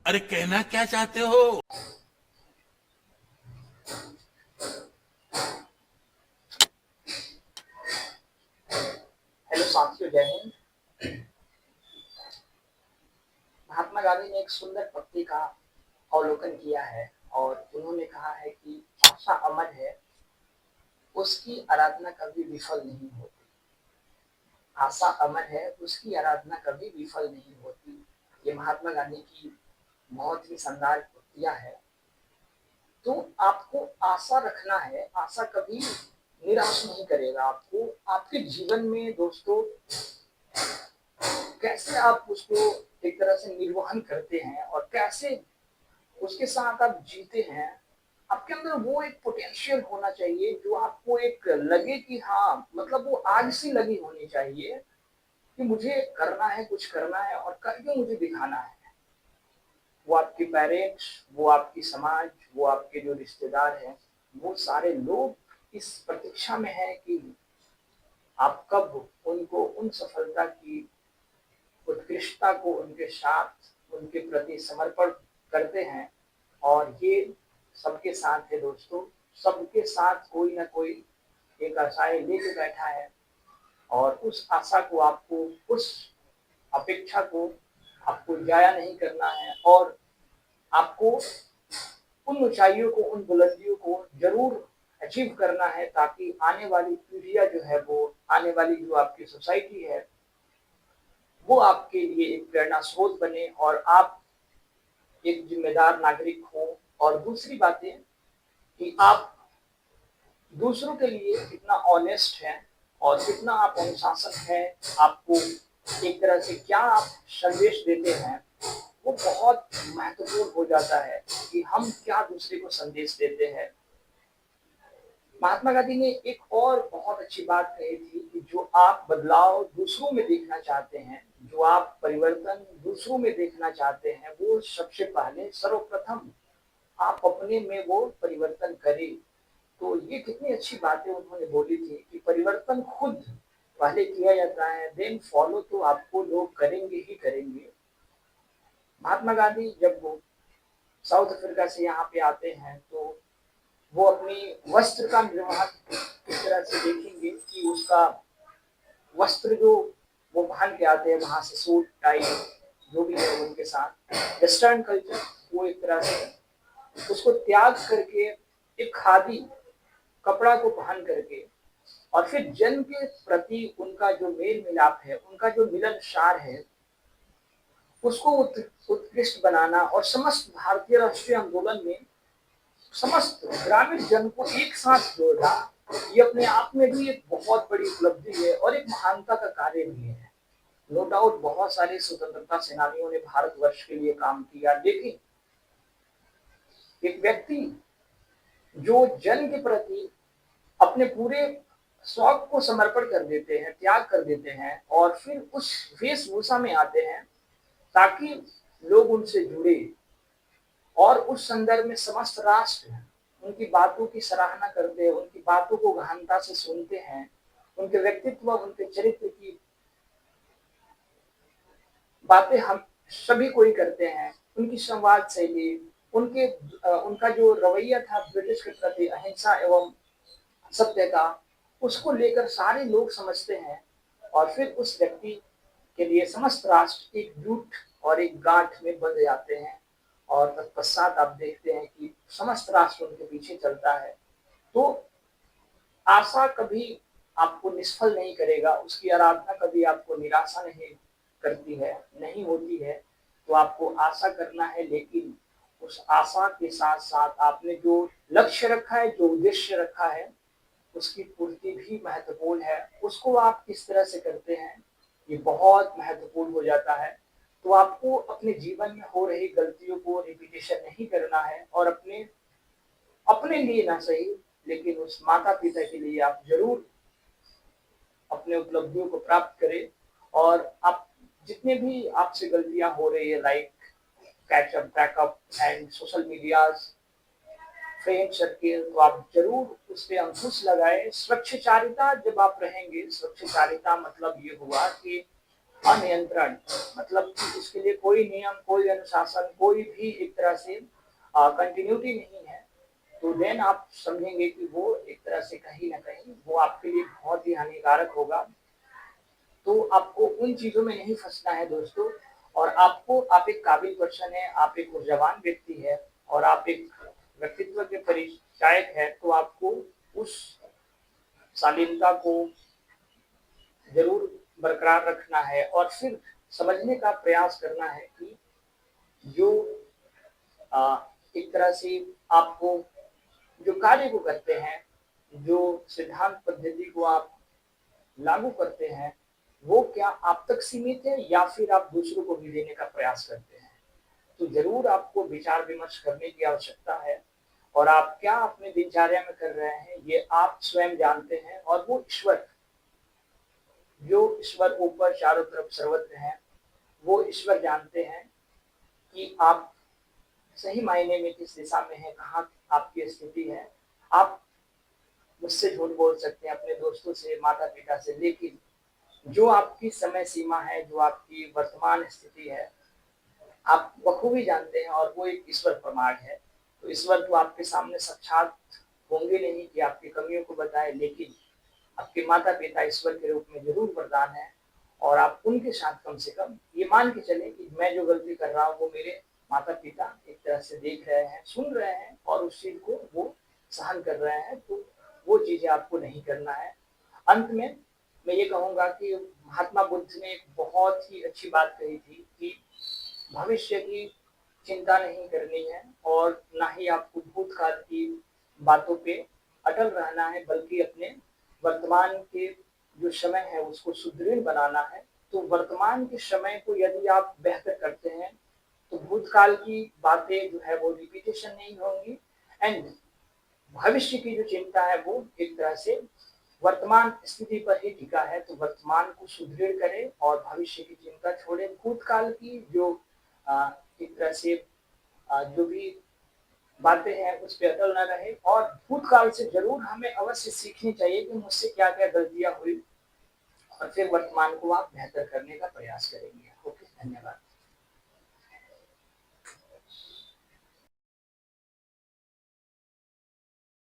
अरे कहना क्या चाहते हो? हेलो साथियों, जय हिंद। महात्मा गांधी ने एक सुंदर पत्ती का अवलोकन किया है और उन्होंने कहा है कि आशा अमर है, उसकी आराधना कभी विफल नहीं होती। आशा अमर है, उसकी आराधना कभी विफल नहीं होती। ये महात्मा गांधी की बहुत ही शानदार पत्तियां है। तो आपको आशा रखना है, आशा कभी निराश नहीं करेगा आपको। आपके जीवन में दोस्तों कैसे आप उसको एक तरह से निर्वहन करते हैं और कैसे उसके साथ आप जीते हैं। आपके अंदर वो एक पोटेंशियल होना चाहिए जो आपको एक लगे कि हाँ, मतलब वो आग सी लगी होनी चाहिए कि मुझे करना है, कुछ करना है और करके मुझे दिखाना है। वो आपके पेरेंट्स, वो आपकी समाज, वो आपके जो रिश्तेदार हैं, वो सारे लोग इस प्रतीक्षा में है कि आप कब उनको उन सफलता की उत्कृष्टता को उनके साथ उनके प्रति समर्पण करते हैं। और ये सबके साथ है दोस्तों, सबके साथ कोई ना कोई एक आशाएं लेके बैठा है और उस आशा को आपको, उस अपेक्षा को आपको जाया नहीं करना है और आपको उन ऊंचाइयों को, उन बुलंदियों को जरूर अचीव करना है, ताकि आने वाली पीढ़ियां जो है, वो आने वाली जो आपकी सोसाइटी है, वो आपके लिए एक प्रेरणा स्रोत बने और आप एक जिम्मेदार नागरिक हो। और दूसरी बात है कि आप दूसरों के लिए कितना ऑनेस्ट है और कितना आप अनुशासन है, आपको एक तरह से क्या आप संदेश देते हैं, वो बहुत महत्वपूर्ण हो जाता है कि हम क्या दूसरे को संदेश देते हैं। महात्मा गांधी ने एक और बहुत अच्छी बात कही थी कि जो आप बदलाव दूसरों में देखना चाहते हैं, जो आप परिवर्तन दूसरों में देखना चाहते हैं, वो सबसे पहले सर्वप्रथम आप अपने में वो परिवर्तन करें। तो ये कितनी अच्छी बातें उन्होंने बोली थी कि परिवर्तन खुद पहले किया जाता है, देन फॉलो तो आपको लोग करेंगे ही करेंगे। महात्मा गांधी जब वो साउथ अफ्रीका से यहाँ पे आते हैं, तो वो अपनी वस्त्र का निर्माण किस तरह से देखेंगे कि उसका वस्त्र जो वो पहन के आते हैं वहां से, सूट टाई जो भी है उनके साथ, वेस्टर्न कल्चर, वो एक तरह से उसको त्याग करके एक खादी कपड़ा को पहन करके और फिर जन के प्रति उनका जो मेल मिलाप है, उनका जो मिलनसार है, उसको उत्कृष्ट बनाना और समस्त भारतीय राष्ट्रीय आंदोलन में समस्त ग्रामीण जन को एक साथ जोड़ना, ये अपने आप में भी एक बहुत बड़ी उपलब्धि है और एक महानता का कार्य भी है। नो डाउट बहुत सारे स्वतंत्रता सेनानियों ने भारतवर्ष के लिए काम किया, लेकिन एक व्यक्ति जो जन के प्रति अपने पूरे शौक को समर्पण कर देते हैं, त्याग कर देते हैं और फिर उस वेशभूषा में आते हैं ताकि लोग उनसे जुड़े और उस संदर्भ में समस्त राष्ट्र उनकी बातों की सराहना करते हैं, उनकी बातों को गहनता से सुनते हैं, उनके व्यक्तित्व, उनके चरित्र की बातें हम सभी कोई करते हैं। उनकी संवाद शैली, उनके उनका जो रवैया था ब्रिटिश के प्रति, अहिंसा एवं सत्य का, उसको लेकर सारे लोग समझते हैं और फिर उस व्यक्ति के लिए समस्त राष्ट्र एकजुट और एक गांठ में बंध जाते हैं और तत्पश्चात आप देखते हैं कि समस्त राष्ट्र उनके पीछे चलता है। तो आशा कभी आपको निष्फल नहीं करेगा, उसकी आराधना कभी आपको निराशा नहीं करती है, नहीं होती है। तो आपको आशा करना है, लेकिन उस आशा के साथ साथ आपने जो लक्ष्य रखा है, जो उद्देश्य रखा है, उसकी पूर्ति भी महत्वपूर्ण है। उसको आप किस तरह से करते हैं, ये बहुत महत्वपूर्ण हो जाता है। तो आपको अपने जीवन में हो रही गलतियों को रिपीटेशन नहीं करना है और अपने अपने लिए ना सही, लेकिन उस माता पिता के लिए आप जरूर अपने उपलब्धियों को प्राप्त करें। और आप जितने भी आपसे गलतियां हो रही है, like catch up, backup and social media, friend circle, तो आप जरूर उस पर अंकुश लगाए। स्वच्छचारिता जब आप रहेंगे, स्वच्छचारिता मतलब ये हुआ कि अनियंत्रण, मतलब कि उसके लिए कोई नियम, कोई अनुशासन, कोई भी एक तरह से कंटिन्यूटी नहीं है, तो देन आप समझेंगे कि वो एक तरह से कहीं न कहीं वो आपके लिए बहुत ही हानिकारक होगा। तो आपको उन चीज़ों में नहीं फँसना है दोस्तों, और आप एक काबिल पर्सन हैं, आप एक ऊर्जावान व्यक्ति हैं और आप एक व्यक्तित्व के परिचायक हैं, तो आपको उस शालीनता को ज़रूर बरकरार रखना है और फिर समझने का प्रयास करना है कि जो एक तरह से आपको जो कार्य को करते हैं, जो सिद्धांत पद्धति को आप लागू करते हैं, वो क्या आप तक सीमित है या फिर आप दूसरों को भी देने का प्रयास करते हैं? तो ज़रूर आपको विचार-विमर्श करने की आवश्यकता है और आप क्या अपने दिनचर्या में कर रहे हैं, ये आप स्वयं जानते हैं और वो ईश्वर, जो ईश्वर ऊपर चारों तरफ सर्वत्र हैं, वो ईश्वर जानते हैं कि आप सही मायने में किस दिशा में हैं, कहाँ आपकी स्थिति है। आप मुझसे झूठ बोल सकते हैं, अपने दोस्तों से, माता-पिता से, लेकिन जो आपकी समय सीमा है, जो आपकी वर्तमान स्थिति है, आप बखूबी जानते हैं और वो एक ईश्वर प्रमाण है। तो ईश्वर तो आपके सामने साक्षात होंगे नहीं कि आपकी कमियों को बताएँ, लेकिन आपके माता-पिता ईश्वर के रूप में ज़रूर वरदान हैं और आप उनके साथ कम से कम ये मान के चलें कि मैं जो गलती कर रहा हूँ, वो मेरे माता-पिता एक तरह से देख रहे हैं, सुन रहे हैं और उस चीज़ को वो सहन कर रहे हैं, तो वो चीज़ें आपको नहीं करना है। अंत में मैं ये कहूँगा कि महात्मा बुद्ध ने एक बहुत ही अच्छी बात कही थी कि भविष्य की चिंता नहीं करनी है और ना ही आपको भूतकाल की बातों पे अटल रहना है, बल्कि अपने वर्तमान के जो समय है उसको सुदृढ़ बनाना है। तो वर्तमान के समय को यदि आप बेहतर करते हैं, तो भूतकाल की बातें जो है वो रिपीटेशन नहीं होंगी एंड भविष्य की जो चिंता है वो एक तरह से वर्तमान स्थिति पर ही टिका है, तो वर्तमान को सुदृढ़ करें और भविष्य की चिंता छोड़ें। भूतकाल की जो एक तरह से जो भी बातें हैं उस पे अटल ना रहें और भूतकाल से ज़रूर हमें अवश्य सीखनी चाहिए कि मुझसे क्या-क्या गलतियाँ हुई और फिर वर्तमान को आप बेहतर करने का प्रयास करेंगे। ओके, धन्यवाद।